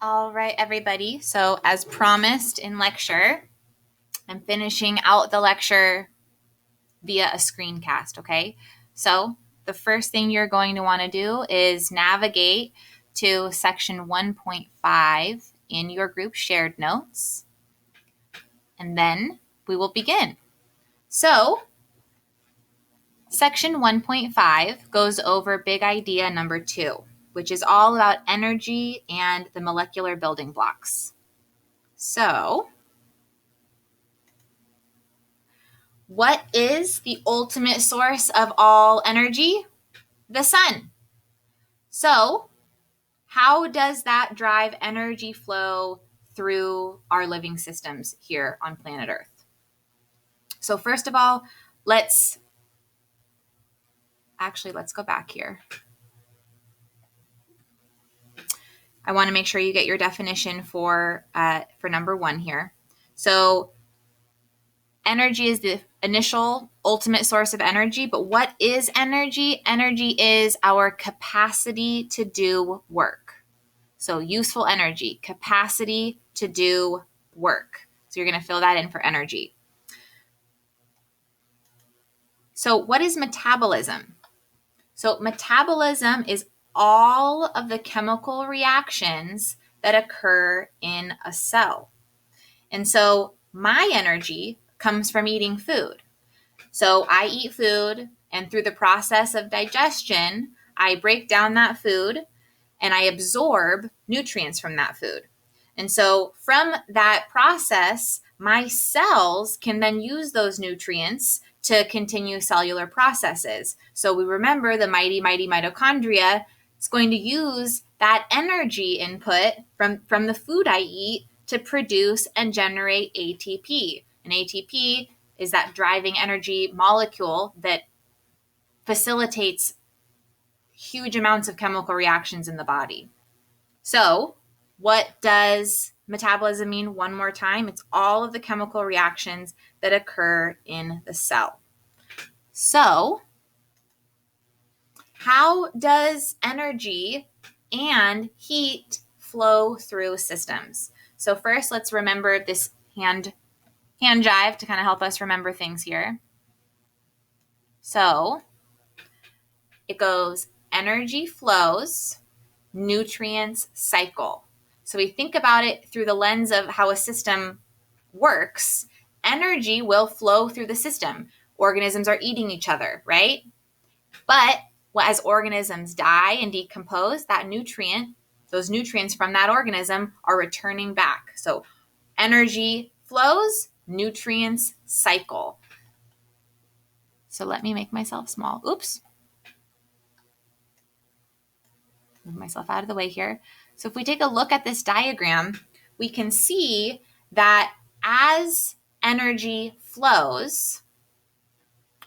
All right, everybody. So as promised in lecture, I'm finishing out the lecture via a screencast, okay? So the first thing you're going to want to do is navigate to section 1.5 in your group shared notes, and then we will begin. So section 1.5 goes over big idea number 2, which is all about energy and the molecular building blocks. So, what is the ultimate source of all energy? The sun. So, how does that drive energy flow through our living systems here on planet Earth? So, first of all, let's go back here. I want to make sure you get your definition for number 1 here. So, energy is the initial ultimate source of energy, but what is energy? Energy is our capacity to do work. So useful energy, capacity to do work. So you're going to fill that in for energy. So what is metabolism? So metabolism is all of the chemical reactions that occur in a cell. And so my energy comes from eating food. So I eat food, and through the process of digestion, I break down that food and I absorb nutrients from that food. And so from that process, my cells can then use those nutrients to continue cellular processes. So we remember the mighty mitochondria is going to use that energy input from the food I eat to produce and generate ATP. And ATP is that driving energy molecule that facilitates huge amounts of chemical reactions in the body. So what does metabolism mean? One more time, it's all of the chemical reactions that occur in the cell. So how does energy and heat flow through systems? So first, let's remember this hand jive to kind of help us remember things here. So it goes energy flows, nutrients cycle. So we think about it through the lens of how a system works. Energy will flow through the system. Organisms are eating each other, right? But as organisms die and decompose, those nutrients from that organism are returning back. So energy flows, nutrients cycle. So let me make myself small. Oops. Move myself out of the way here. So if we take a look at this diagram, we can see that as energy flows,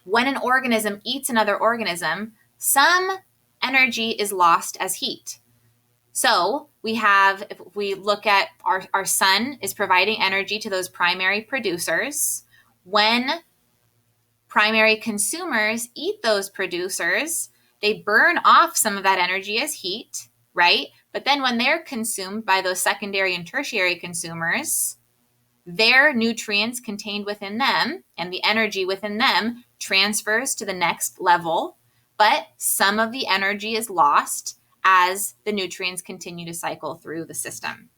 when an organism eats another organism, some energy is lost as heat. So if we look at our sun is providing energy to those primary producers. When primary consumers eat those producers, they burn off some of that energy as heat, right? But then when they're consumed by those secondary and tertiary consumers, their nutrients contained within them and the energy within them transfers to the next level, but some of the energy is lost as the nutrients continue to cycle through the system.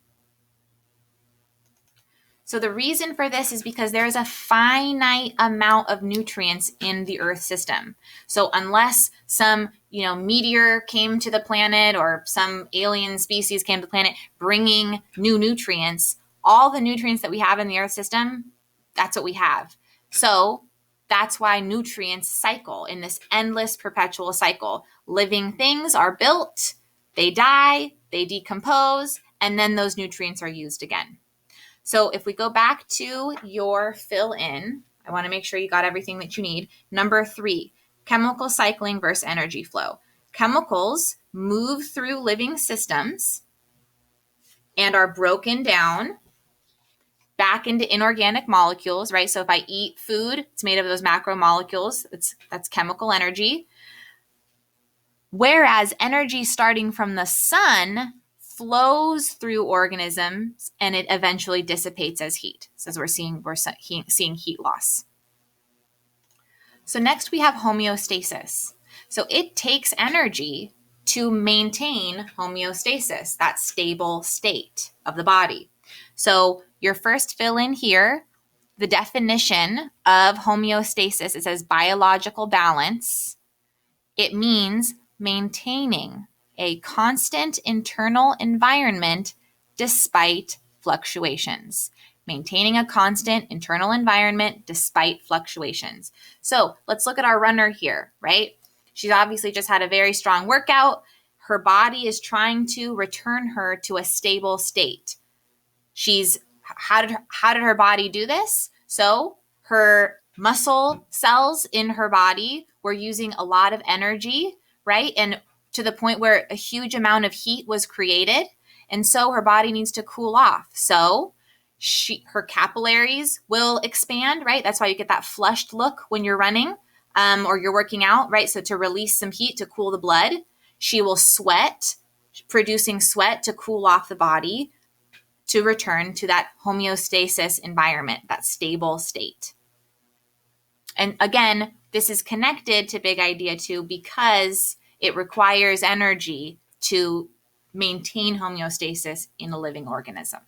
So the reason for this is because there is a finite amount of nutrients in the Earth system. So unless some, meteor came to the planet or some alien species came to the planet bringing new nutrients, all the nutrients that we have in the Earth system, that's what we have. So that's why nutrients cycle in this endless perpetual cycle. Living things are built, they die, they decompose, and then those nutrients are used again. So if we go back to your fill in, I want to make sure you got everything that you need. Number 3, chemical cycling versus energy flow. Chemicals move through living systems and are broken down back into inorganic molecules, right? So if I eat food, it's made of those macromolecules. That's chemical energy. Whereas energy starting from the sun flows through organisms and it eventually dissipates as heat. So as we're seeing heat loss. So next we have homeostasis. So it takes energy to maintain homeostasis, that stable state of the body. So your first fill in here, the definition of homeostasis, it says biological balance. It means maintaining a constant internal environment despite fluctuations. Maintaining a constant internal environment despite fluctuations. So let's look at our runner here, right? She's obviously just had a very strong workout. Her body is trying to return her to a stable state. How did her body do this? So her muscle cells in her body were using a lot of energy, right? And to the point where a huge amount of heat was created. And so her body needs to cool off. So her capillaries will expand, right? That's why you get that flushed look when you're running or you're working out, right? So to release some heat to cool the blood. She will sweat, producing sweat to cool off the body, to return to that homeostasis environment, that stable state. And again, this is connected to big idea 2 because it requires energy to maintain homeostasis in a living organism.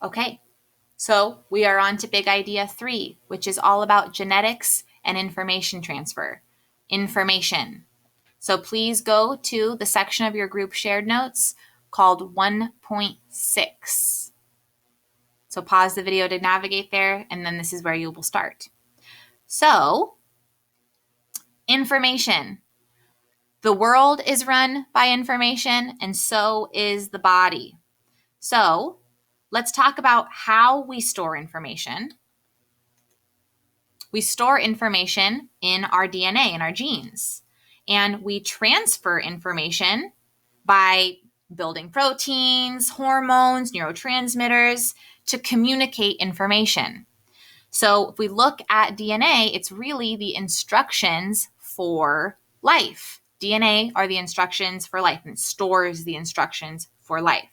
Okay, so we are on to big idea 3, which is all about genetics and information transfer. Information. So please go to the section of your group shared notes called 1.6. So pause the video to navigate there, and then this is where you will start. So, information. The world is run by information, and so is the body. So, let's talk about how we store information. We store information in our DNA, in our genes, and we transfer information by building proteins, hormones, neurotransmitters to communicate information. So if we look at DNA, it's really the instructions for life. DNA are the instructions for life and stores the instructions for life.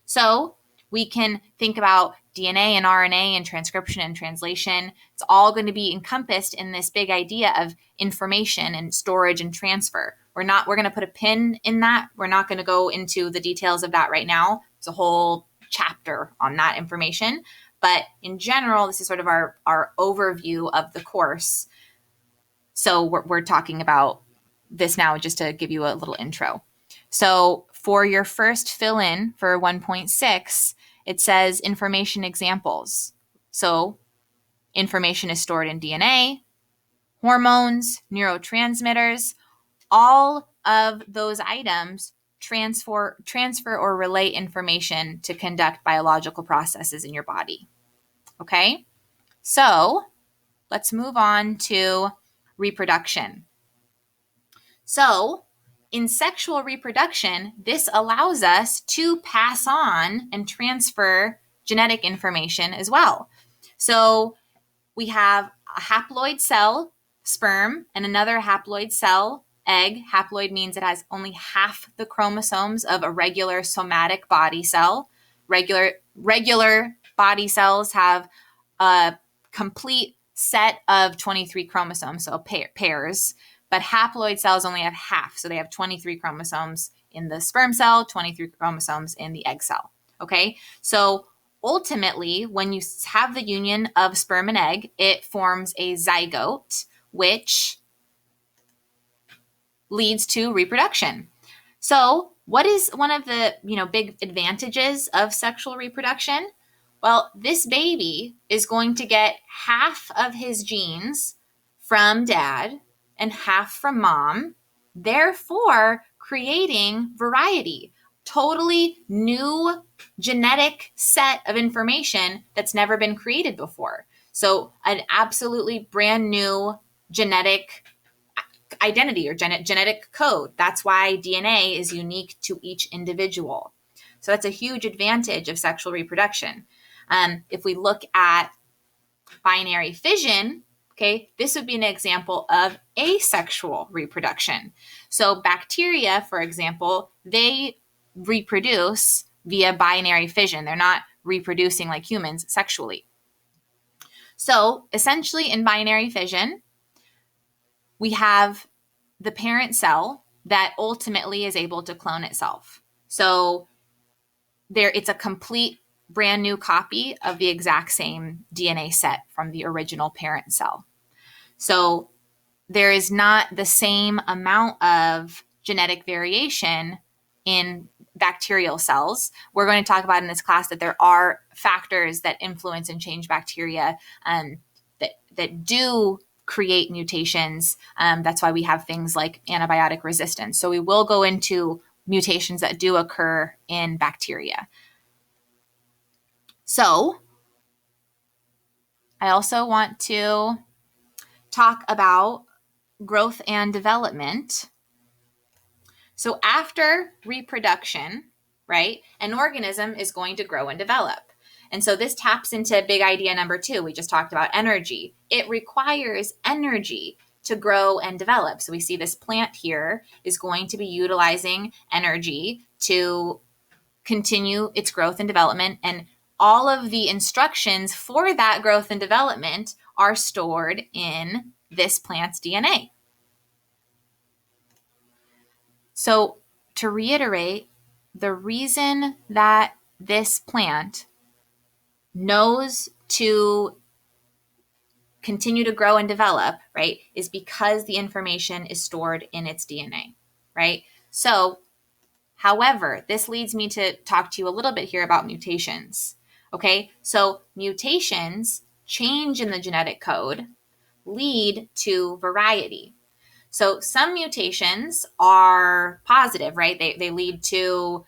So we can think about DNA and RNA and transcription and translation. It's all going to be encompassed in this big idea of information and storage and transfer. We're going to put a pin in that. We're not going to go into the details of that right now. It's a whole chapter on that information. But in general, this is sort of our overview of the course. So we're talking about this now just to give you a little intro. So for your first fill-in for 1.6, it says information examples. So information is stored in DNA, hormones, neurotransmitters. All of those items transfer or relay information to conduct biological processes in your body. Okay? So let's move on to reproduction. So in sexual reproduction, this allows us to pass on and transfer genetic information as well. So we have a haploid cell, sperm, and another haploid cell, egg. Haploid means it has only half the chromosomes of a regular somatic body cell. Regular body cells have a complete set of 23 chromosomes, so pairs. But haploid cells only have half, so they have 23 chromosomes in the sperm cell, 23 chromosomes in the egg cell. Okay, so ultimately, when you have the union of sperm and egg, it forms a zygote, which leads to reproduction. So what is one of the big advantages of sexual reproduction? Well, this baby is going to get half of his genes from dad and half from mom, therefore creating variety, totally new genetic set of information that's never been created before. So an absolutely brand new genetic identity or genetic code. That's why DNA is unique to each individual. So that's a huge advantage of sexual reproduction. If we look at binary fission, Okay, this would be an example of asexual reproduction. So bacteria, for example, they reproduce via binary fission. They're not reproducing like humans sexually. So essentially in binary fission, we have the parent cell that ultimately is able to clone itself. So it's a complete brand new copy of the exact same DNA set from the original parent cell. So there is not the same amount of genetic variation in bacterial cells. We're going to talk about in this class that there are factors that influence and change bacteria that do create mutations. That's why we have things like antibiotic resistance. So we will go into mutations that do occur in bacteria. So I also want to talk about growth and development. So after reproduction, right, an organism is going to grow and develop. And so this taps into big idea number 2. We just talked about energy. It requires energy to grow and develop. So we see this plant here is going to be utilizing energy to continue its growth and development. And all of the instructions for that growth and development are stored in this plant's DNA. So to reiterate, the reason that this plant knows to continue to grow and develop, right, is because the information is stored in its DNA, right? So, however, this leads me to talk to you a little bit here about mutations, okay? So mutations, change in the genetic code, lead to variety. So some mutations are positive, right? They lead to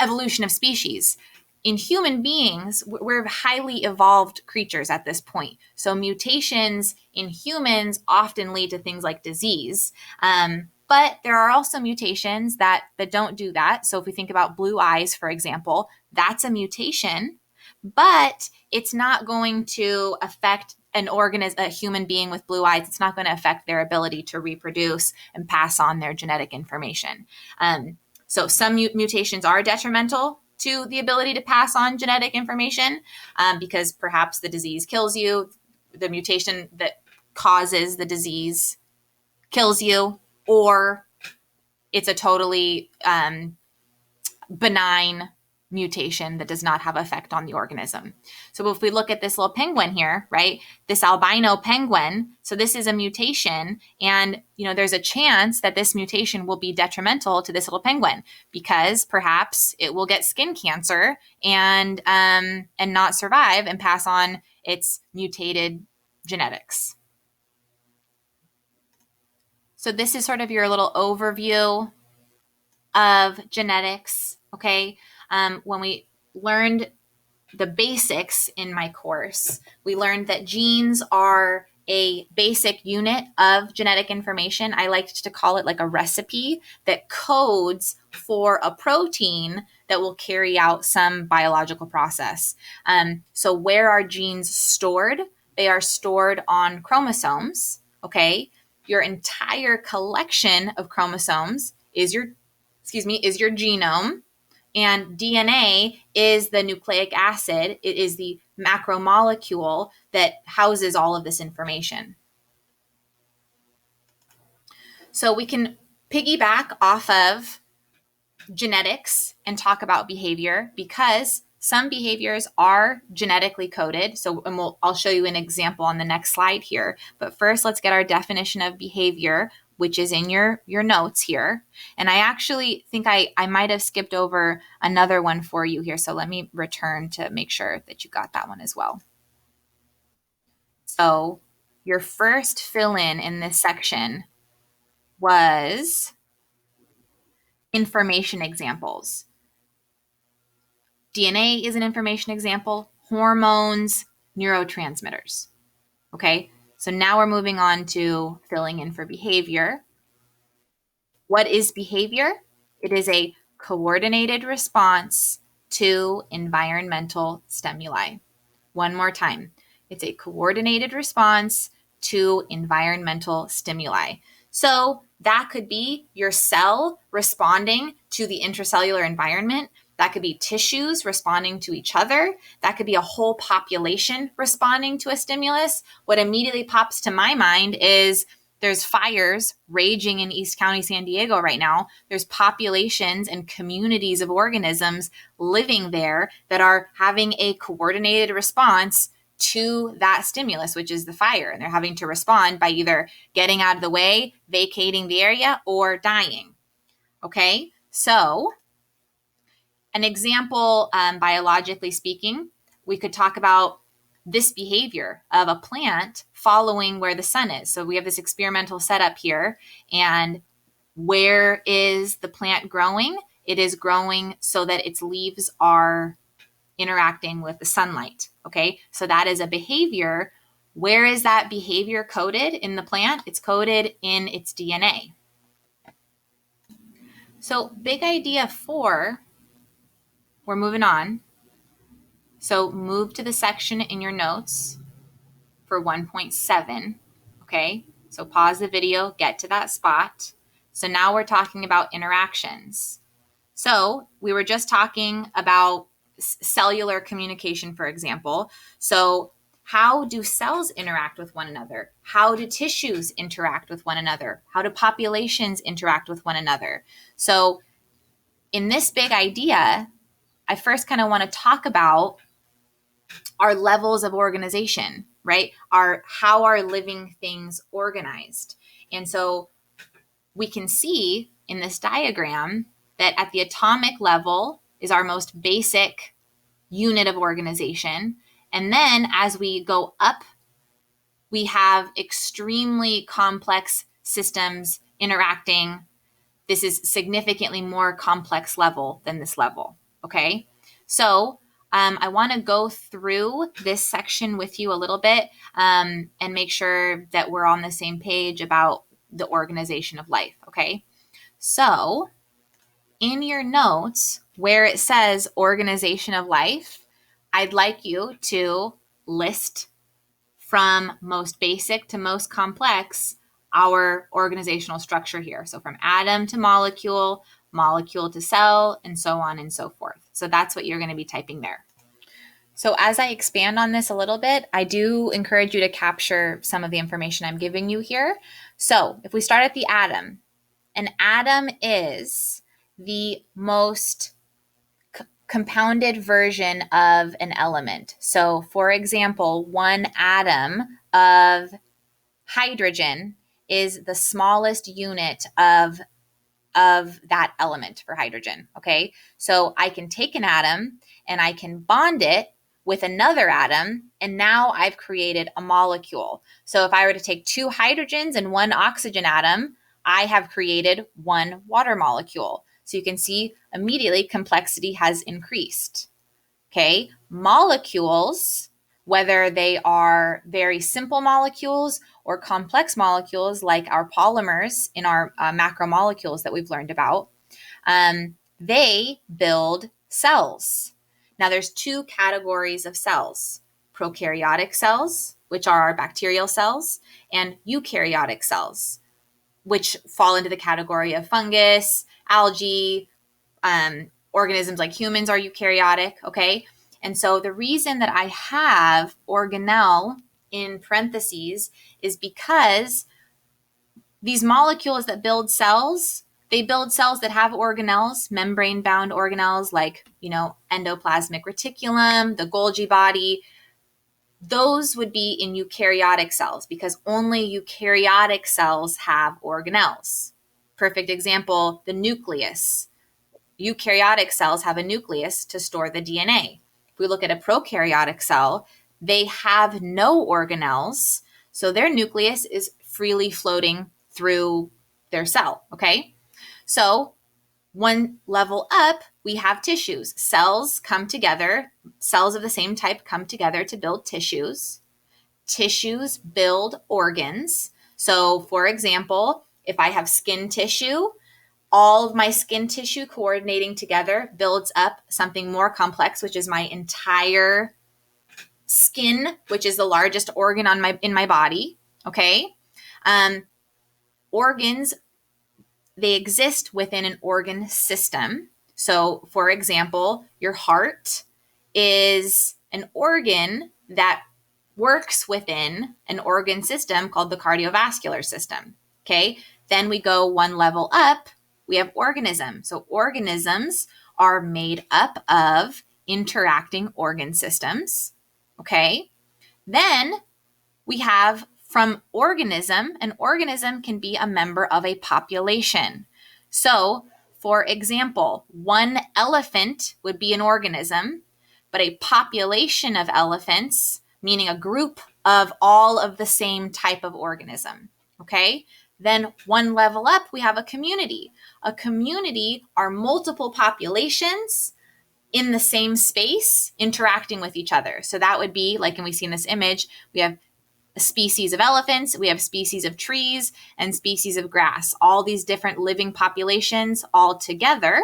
evolution of species. In human beings, we're highly evolved creatures at this point. So mutations in humans often lead to things like disease. But there are also mutations that don't do that. So if we think about blue eyes, for example, that's a mutation, but it's not going to affect an organism, a human being with blue eyes. It's not going to affect their ability to reproduce and pass on their genetic information. So some mutations are detrimental to the ability to pass on genetic information because perhaps the disease kills you, the mutation that causes the disease kills you, or it's a totally benign mutation that does not have effect on the organism. So if we look at this little penguin here, right, this albino penguin, so this is a mutation, and there's a chance that this mutation will be detrimental to this little penguin because perhaps it will get skin cancer and not survive and pass on its mutated genetics. So this is sort of your little overview of genetics, okay? When we learned the basics in my course, we learned that genes are a basic unit of genetic information. I like to call it like a recipe that codes for a protein that will carry out some biological process. So where are genes stored? They are stored on chromosomes, okay? Your entire collection of chromosomes is your genome. And DNA is the nucleic acid. It is the macromolecule that houses all of this information. So we can piggyback off of genetics and talk about behavior because some behaviors are genetically coded. So I'll show you an example on the next slide here. But first, let's get our definition of behavior, which is in your notes here. And I actually think I might have skipped over another one for you here. So let me return to make sure that you got that one as well. So your first fill-in this section was information examples. DNA is an information example, hormones, neurotransmitters. Okay, so now we're moving on to filling in for behavior. What is behavior? It is a coordinated response to environmental stimuli. One more time. It's a coordinated response to environmental stimuli. So that could be your cell responding to the intracellular environment. That could be tissues responding to each other. That could be a whole population responding to a stimulus. What immediately pops to my mind is there's fires raging in East County, San Diego right now. There's populations and communities of organisms living there that are having a coordinated response to that stimulus, which is the fire. And they're having to respond by either getting out of the way, vacating the area, or dying. Okay, so an example, biologically speaking, we could talk about this behavior of a plant following where the sun is. So we have this experimental setup here, and where is the plant growing? It is growing so that its leaves are interacting with the sunlight. Okay, so that is a behavior. Where is that behavior coded in the plant? It's coded in its DNA. So big idea 4, we're moving on. So move to the section in your notes for 1.7. Okay, so pause the video, get to that spot. So now we're talking about interactions. So we were just talking about cellular communication, for example. So how do cells interact with one another? How do tissues interact with one another? How do populations interact with one another? So in this big idea, I first kind of want to talk about our levels of organization, right? How are living things organized? And so we can see in this diagram that at the atomic level is our most basic unit of organization. And then as we go up, we have extremely complex systems interacting. This is significantly more complex level than this level, okay? So I want to go through this section with you a little bit and make sure that we're on the same page about the organization of life, okay? So in your notes where it says organization of life, I'd like you to list from most basic to most complex our organizational structure here. So from atom to molecule, molecule to cell, and so on and so forth. So that's what you're going to be typing there. So as I expand on this a little bit, I do encourage you to capture some of the information I'm giving you here. So if we start at the atom, an atom is the most compounded version of an element. So for example, one atom of hydrogen is the smallest unit of that element for hydrogen, okay? So I can take an atom and I can bond it with another atom, and now I've created a molecule. So if I were to take 2 hydrogens and 1 oxygen atom, I have created 1 water molecule. So you can see immediately complexity has increased, okay? Molecules, whether they are very simple molecules or complex molecules like our polymers in our macromolecules that we've learned about, they build cells. Now there's 2 categories of cells: prokaryotic cells, which are our bacterial cells, and eukaryotic cells, which fall into the category of fungus, algae, organisms like humans are eukaryotic, okay? And so the reason that I have organelle in parentheses is because these molecules that build cells, they build cells that have organelles, membrane-bound organelles like, endoplasmic reticulum, the Golgi body. Those would be in eukaryotic cells because only eukaryotic cells have organelles. Perfect example, the nucleus. Eukaryotic cells have a nucleus to store the DNA. If we look at a prokaryotic cell, they have no organelles, so their nucleus is freely floating through their cell, okay? So one level up, we have tissues. Cells come together, cells of the same type come together to build tissues. Tissues build organs. So for example, if I have skin tissue, all of my skin tissue coordinating together builds up something more complex, which is my entire skin, which is the largest organ in my body, okay? Organs, they exist within an organ system. So, for example, your heart is an organ that works within an organ system called the cardiovascular system, okay? Then we go one level up, we have organisms. So organisms are made up of interacting organ systems, okay? Then we have from organism, an organism can be a member of a population. So, for example, one elephant would be an organism, but a population of elephants, meaning a group of all of the same type of organism, okay? Then one level up, we have a community. A community are multiple populations in the same space interacting with each other. So that would be, like, and we see in this image, we have a species of elephants, we have species of trees, and species of grass. All these different living populations all together.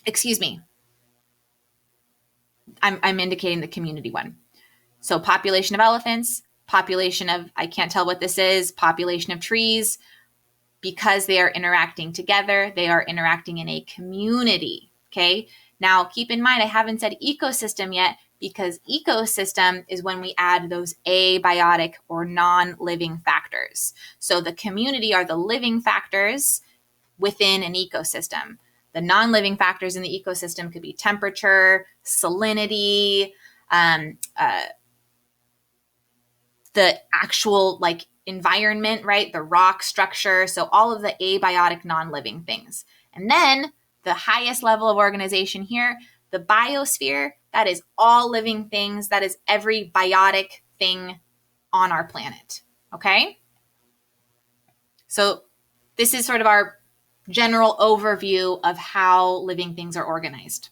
Excuse me. I'm indicating the community one. So population of elephants, population of, I can't tell what this is, population of trees. Because they are interacting together, they are interacting in a community, okay? Now, keep in mind, I haven't said ecosystem yet because ecosystem is when we add those abiotic or non-living factors. So the community are the living factors within an ecosystem. The non-living factors in the ecosystem could be temperature, salinity, the actual like environment, right? The rock structure. So all of the abiotic non-living things. And then the highest level of organization here, the biosphere, that is all living things. That is every biotic thing on our planet. Okay? So this is sort of our general overview of how living things are organized.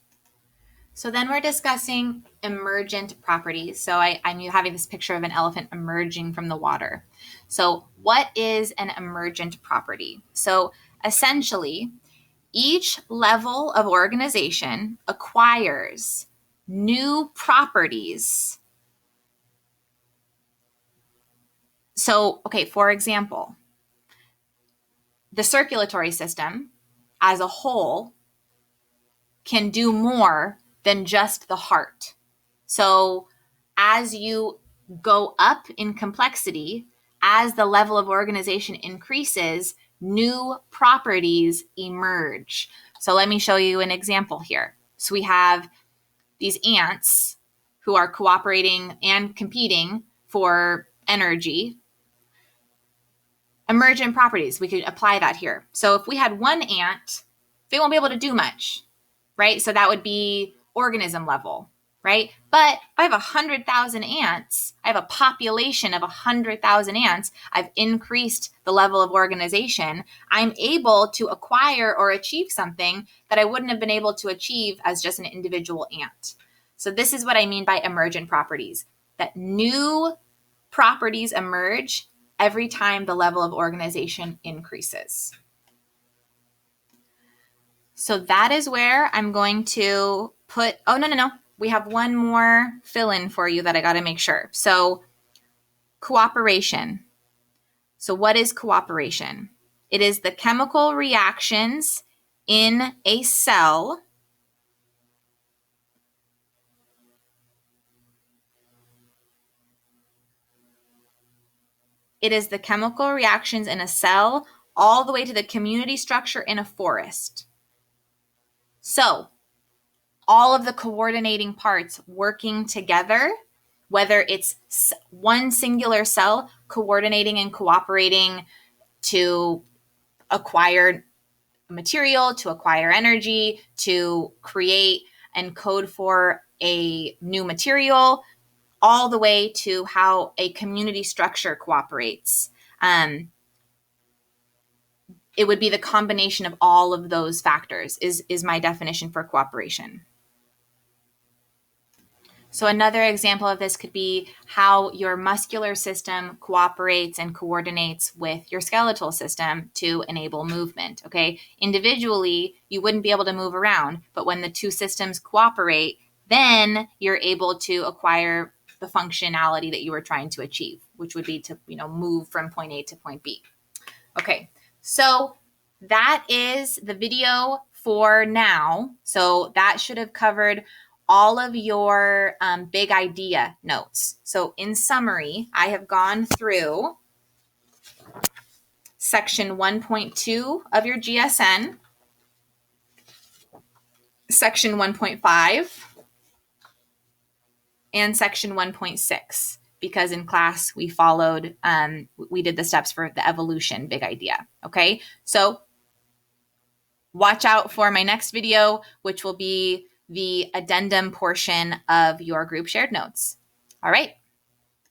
So then we're discussing emergent properties. So I'm having this picture of an elephant emerging from the water. So what is an emergent property? So essentially, each level of organization acquires new properties. So, okay, for example, the circulatory system as a whole can do more than just the heart. So as you go up in complexity, as the level of organization increases, new properties emerge. So let me show you an example here. So we have these ants who are cooperating and competing for energy. Emergent properties, we could apply that here. So if we had one ant, they won't be able to do much, right? So that would be organism level, right? But if I have 100,000 ants, I have a population of 100,000 ants, I've increased the level of organization, I'm able to acquire or achieve something that I wouldn't have been able to achieve as just an individual ant. So this is what I mean by emergent properties, that new properties emerge every time the level of organization increases. So that is where I'm going to put, oh, no. We have one more fill-in for you that I got to make sure. So cooperation. So what is cooperation? It is the chemical reactions in a cell It is the chemical reactions in a cell all the way to the community structure in a forest. So all of the coordinating parts working together, whether it's one singular cell coordinating and cooperating to acquire material, to acquire energy, to create and code for a new material, all the way to how a community structure cooperates. It would be the combination of all of those factors is my definition for cooperation. So another example of this could be how your muscular system cooperates and coordinates with your skeletal system to enable movement, okay? Individually, you wouldn't be able to move around, but when the two systems cooperate, then you're able to acquire the functionality that you were trying to achieve, which would be to, move from point A to point B. Okay, so that is the video for now. So that should have covered all of your big idea notes. So in summary, I have gone through section 1.2 of your GSN, section 1.5, and section 1.6, because in class we followed, we did the steps for the evolution big idea. Okay, so watch out for my next video, which will be the addendum portion of your group shared notes. All right.